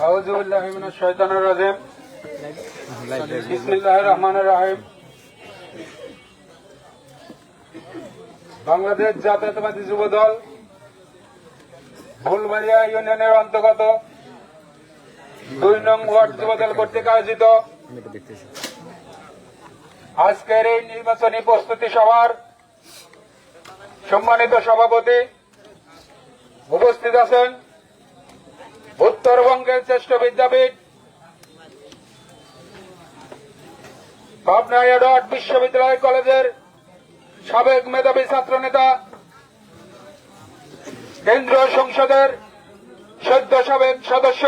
আউযু বিল্লাহি মিনাশ শাইতানির রাজিম। বিসমিল্লাহির রহমানির রহিম। বাংলাদেশ জাতীয়তাবাদী যুবদল ফুলবাড়িয়া ইউনিয়নের অন্তর্গত 2 নং ওয়ার্ড যুবদল কর্তৃক আয়োজিত আজকের এই নির্বাচনী প্রস্তুতি সভার সম্মানিত সভাপতি উপস্থিত আছেন উত্তরবঙ্গের শ্রেষ্ঠ বিদ্যাপীঠ পাবনা এডওয়ার্ড বিশ্ববিদ্যালয় কলেজের সাবেক মেধাবী ছাত্রনেতা, কেন্দ্রীয় সংসদের সদ্য সাবেক সদস্য,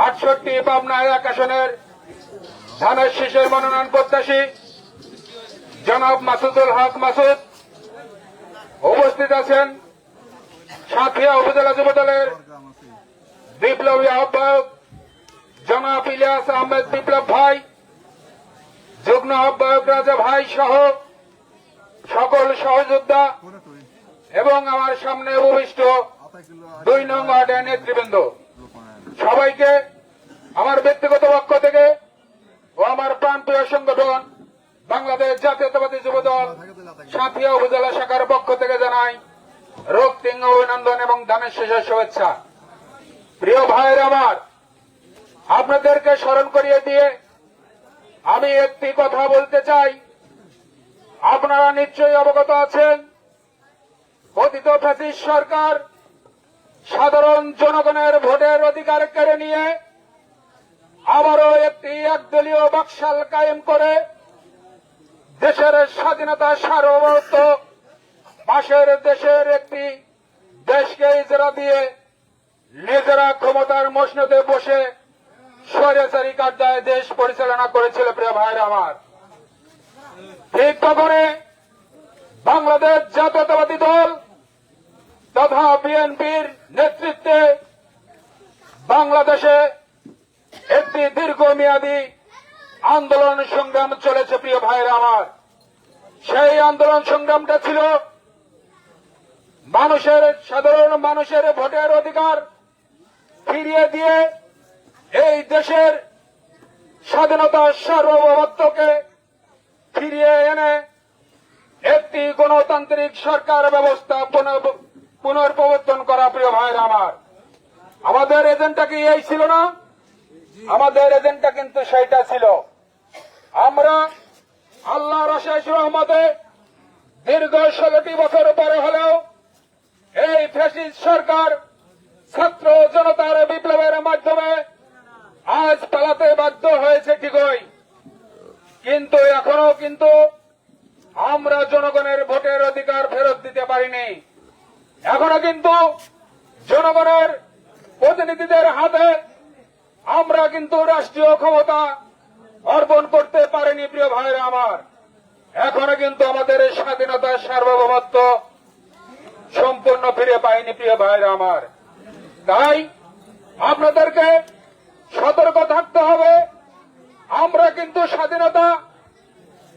68 পাবনা 1 আসনের ধানের শীষের মনোনয়ন প্রত্যাশী জনাব মাসুদুল হক মাসুদ। উপস্থিত আছেন সাঁথিয়া উপজেলা যুবদলের বিপ্লবী আহ্বায়ক জনাব ইলিয়াস আহমেদ বিপ্লব ভাই, যুগ্ম আহ্বায়ক রাজা ভাই সহ সকল সহযোদ্ধা এবং আমার সামনে উপবিষ্ট 2 নং ওয়ার্ডের নেতৃবৃন্দ, সবাইকে আমার ব্যক্তিগত পক্ষ থেকে ও আমার প্রাণপ্রিয় সংগঠন বাংলাদেশ জাতীয়তাবাদী যুবদল সাঁথিয়া উপজেলা শাখার পক্ষ থেকে জানাই রক্তিম অভিনন্দন এবং ধানের শীষের শুভেচ্ছা। প্রিয় ভাইয়ের আমার, আপনাদেরকে স্মরণ করিয়ে দিয়ে আমি একটি কথা বলতে চাই। আপনারা নিশ্চয়ই অবগত আছেন, পতিত ফ্যাসিস্ট সরকার সাধারণ জনগণের ভোটের অধিকার কেড়ে নিয়ে আবারও একটি একদলীয় বাকশাল কায়েম করে দেশের স্বাধীনতা সার্বভৌমত্ব পাশের দেশের একটি দেশকে ইজারা দিয়ে নিজেরা ক্ষমতার মসনদে বসে স্বৈরাচারী কার্যায় দেশ পরিচালনা করেছিল। প্রিয় ভাইরা আমার, ঠিক তখনই বাংলাদেশ জাতীয়তাবাদী দল তথা বিএনপির নেতৃত্বে বাংলাদেশে একটি দীর্ঘমেয়াদী আন্দোলন সংগ্রাম চলেছে। প্রিয় ভাইরা আমার, সেই আন্দোলন সংগ্রামটা ছিল সাধারণ মানুষের ভোটের অধিকার ফিরিয়ে দিয়ে এই দেশের স্বাধীনতা সার্বভৌমত্বকে ফিরিয়ে এনে একটি গণতান্ত্রিক সরকার ব্যবস্থা পুনর্প্রবর্তন করা। প্রিয় ভাইরা আমার, আমাদের এজেন্ডা কি এই ছিল না? আমাদের এজেন্ডা কিন্তু সেইটা ছিল। আমরা আল্লাহর অশেষ রহমতে দীর্ঘ 16টি বছর পরে হলেও এই ফ্যাসিস্ট সরকার ছাত্র জনতার বিপ্লবের মাধ্যমে আজ পালাতে বাধ্য হয়েছে ঠিকই, কিন্তু এখনো কিন্তু আমরা জনগণের ভোটের অধিকার ফেরত দিতে পারিনি। এখনো কিন্তু জনগণের প্রতিনিধিদের হাতে আমরা কিন্তু রাষ্ট্রীয় ক্ষমতা অর্পণ করতে পারিনি। প্রিয় ভাইরা আমার, এখনো কিন্তু আমাদের স্বাধীনতার সার্বভৌমত্ব সম্পূর্ণ ফিরে পাইনি। প্রিয় ভাইরা আমার, তাই আপনাদেরকে সতর্ক থাকতে হবে। আমরা কিন্তু স্বাধীনতা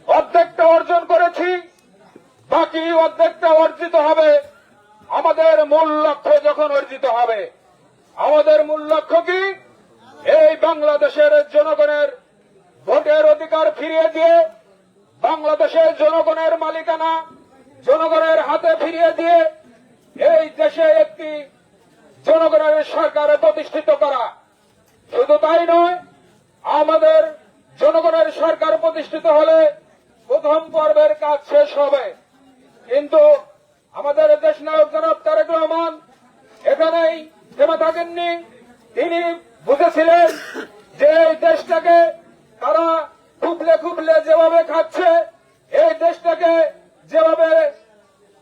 অর্ধেকটা অর্জন করেছি, বাকি অর্ধেকটা অর্জিত হবে আমাদের মূল লক্ষ্য যখন অর্জিত হবে। আমাদের মূল লক্ষ্য কি? এই বাংলাদেশের জনগণের ভোটের অধিকার ফিরিয়ে দিয়ে বাংলাদেশের জনগণের মালিকানা জনগণের হাতে ফিরিয়ে দিয়ে এই দেশে একটি জনগণের সরকার প্রতিষ্ঠিত করা। শুধু তাই নয়, আমাদের জনগণের সরকার প্রতিষ্ঠিত হলে প্রথম পর্বের কাজ শেষ হবে, কিন্তু আমাদের দেশ নায়ক জনাব তারেক রহমান এখানেই থেমে থাকেননি। তিনি বুঝেছিলেন যে এই দেশটাকে তারা খুবলে খুবলে যেভাবে খাচ্ছে, এই দেশটাকে যেভাবে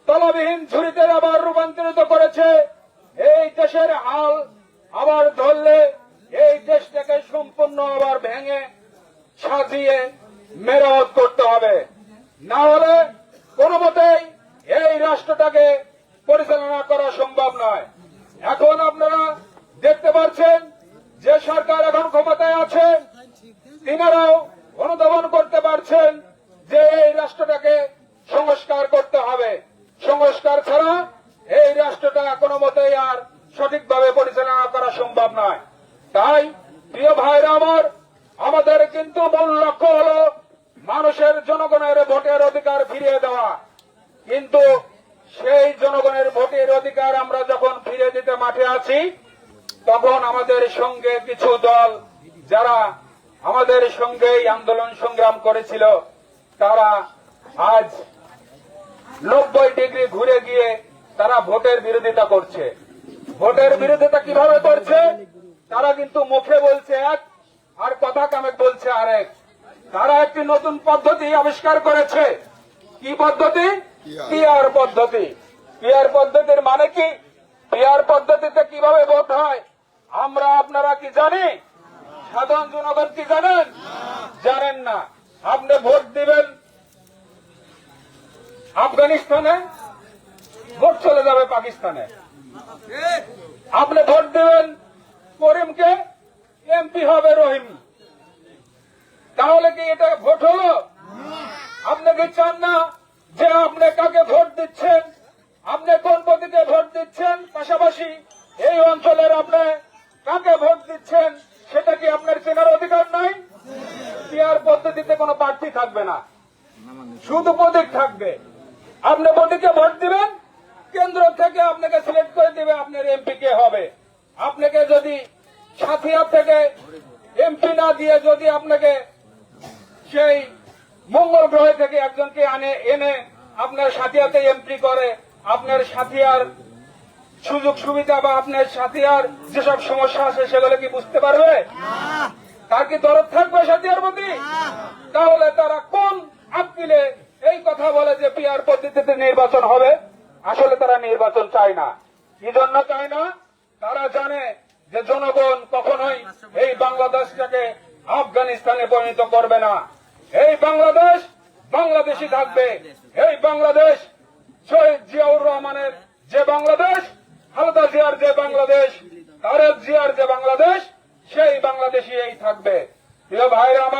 তলাবিহীন ঝুড়িতে আবার রূপান্তরিত করেছে, এই দেশের হাল আবার ধরলে এই দেশটাকে সম্পূর্ণ আবার ভেঙে সাজিয়ে মেরামত করতে হবে। না হলে কোনো মতেই এই রাষ্ট্রটাকে পরিচালনা করা সম্ভব নয়। এখন আপনারা দেখতে পাচ্ছেন যে সরকার এখন ক্ষমতায় আছে, তিনারাও অনুধাবন করতে পারছেন যে এই রাষ্ট্রটাকে সংস্কার করতে হবে। সংস্কার ছাড়া এই রাষ্ট্রটা কোনো মতেই আর সঠিকভাবে পরিচালনা করা সম্ভব নয়। তাই প্রিয় ভাইরা আমার, আমাদের কিন্তু মূল লক্ষ্য হলো মানুষের জনগণের ভোটের অধিকার ফিরিয়ে দেওয়া। কিন্তু সেই জনগণের ভোটের অধিকার আমরা যখন ফিরে দিতে মাঠে আছি, তখন আমাদের সঙ্গে কিছু দল যারা আমাদের সঙ্গে এই আন্দোলন সংগ্রাম করেছিল, তারা আজ 90 ডিগ্রি ঘুরে গিয়ে তারা ভোটের বিরোধিতা করছে। ভোটের বিরোধিতা কিভাবে করছে? তারা কিন্তু মুখে বলছে এক, আর কথা কামে বলছে আরেক। তারা একটি নতুন পদ্ধতি আবিষ্কার করেছে। কি পদ্ধতি? পিআর পদ্ধতি। পিআর পদ্ধতির মানে কি? পিআর পদ্ধতিতে কিভাবে ভোট হয় আমরা আপনারা কি জানি? সাধারণ জনগণ কি জানেন? জানেন না। আপনি ভোট দিবেন আফগানিস্তানে, ভোট চলে যাবে পাকিস্তানে। আপনি ভোট দিবেন করিমকে, এমপি হবে রহিম। তাহলে কি এটা ভোট হলো? আপনি কি চান না যে আপনি কাকে ভোট দিচ্ছেন, আপনি কোন পদ্ধতিতে ভোট দিচ্ছেন, পাশাপাশি এই অঞ্চলের আপনি কাকে ভোট দিচ্ছেন সেটা কি আপনার চেনার অধিকার নাই? পিআর পদ্ধতিতে কোনো প্রার্থী থাকবে না, শুধু প্রতীক থাকবে। আপনি প্রতীকে ভোট দিবেন, কেন্দ্র থেকে আপনাকে সিলেক্ট করে দিবে আপনার এমপি কে হবে। আপনাকে যদি সাথিয়া থেকে এমপি না দিয়ে যদি আপনাকে সেই মঙ্গল গ্রহ থেকে একজনকে এনে আপনার সাথিয়াতে এমপি করে, আপনার সাথিয়ার সুযোগ সুবিধা বা আপনার সাথিয়ার যেসব সমস্যা আছে সেগুলো কি বুঝতে পারবে? তার কি দরদ থাকবে সাথিয়ার প্রতি? তাহলে তারা কোন আপিলে এই কথা বলে যে পিআর পদ্ধতিতে নির্বাচন হবে? আসলে তারা নির্বাচন চায় না। কি জন্য চায় না? তারা জানে যে জনগণ কখনোই এই বাংলাদেশটাকে আফগানিস্তানে পরিণত করবে না। এই বাংলাদেশ বাংলাদেশই থাকবে। এই বাংলাদেশ শহীদ জিয়াউর রহমানের যে বাংলাদেশ, খালেদা জিয়ার যে বাংলাদেশ, তারেক জিয়ার যে বাংলাদেশ, সেই বাংলাদেশই থাকবে। প্রিয় ভাইরা আমার,